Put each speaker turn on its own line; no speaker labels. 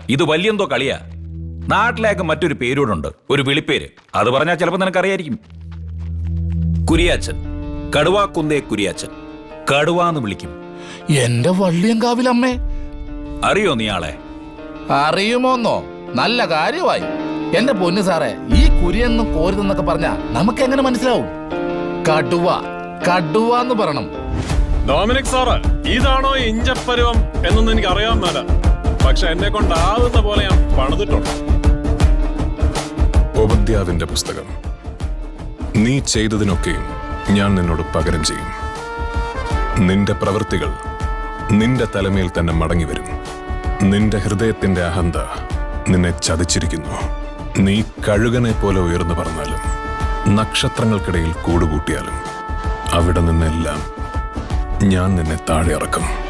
ഇത് വലിയെന്തോ കളിയാ. നാട്ടിലേക്ക് മറ്റൊരു പേരൂടുണ്ട്, ഒരു വിളിപ്പേര്. അത് പറഞ്ഞാൽ ചിലപ്പോൾ നിനക്കറിയായിരിക്കും. കുരിയാച്ചൻ. കടുവാക്കുന്തേ കുരിയാച്ചൻ. കടുവാന്ന് വിളിക്കും.
എന്റെ വള്ളിയങ്കാവിലമ്മേ.
അറിയോ നീ ആളെ?
അറിയുമോന്നോ? നല്ല കാര്യമായി. എന്റെ പൊന്നു സാറേ, ഈ കുരിയെന്നും കോരുതെന്നൊക്കെ പറഞ്ഞാ നമുക്ക് എങ്ങനെ മനസ്സിലാവും? കടുവ കടുവ എന്ന് പറയണം.
ഡൊമിനിക് സാറ്, ഇതാണോ ഇഞ്ചപ്പരുവം എന്നൊന്നും എനിക്ക് അറിയാൻ മേല. പക്ഷെ എന്നെ കൊണ്ടാവുന്ന പോലെ ഞാൻ പണിതിട്ടുണ്ട്.
ഓബദ്യാവിന്റെ പുസ്തകം. നീ ചെയ്തതിനൊക്കെയും ഞാൻ നിന്നോട് പകരം ചെയ്യും. നിന്റെ പ്രവൃത്തികൾ നിന്റെ തലമേൽ തന്നെ മടങ്ങി വരും. നിന്റെ ഹൃദയത്തിന്റെ അഹന്ത നിന്നെ ചതിച്ചിരിക്കുന്നു. നീ കഴുകനെ പോലെ ഉയർന്നു പറഞ്ഞാലും നക്ഷത്രങ്ങൾക്കിടയിൽ കൂടുകൂട്ടിയാലും അവിടെ നിന്നെല്ലാം ഞാൻ നിന്നെ താഴെ ഇറക്കും.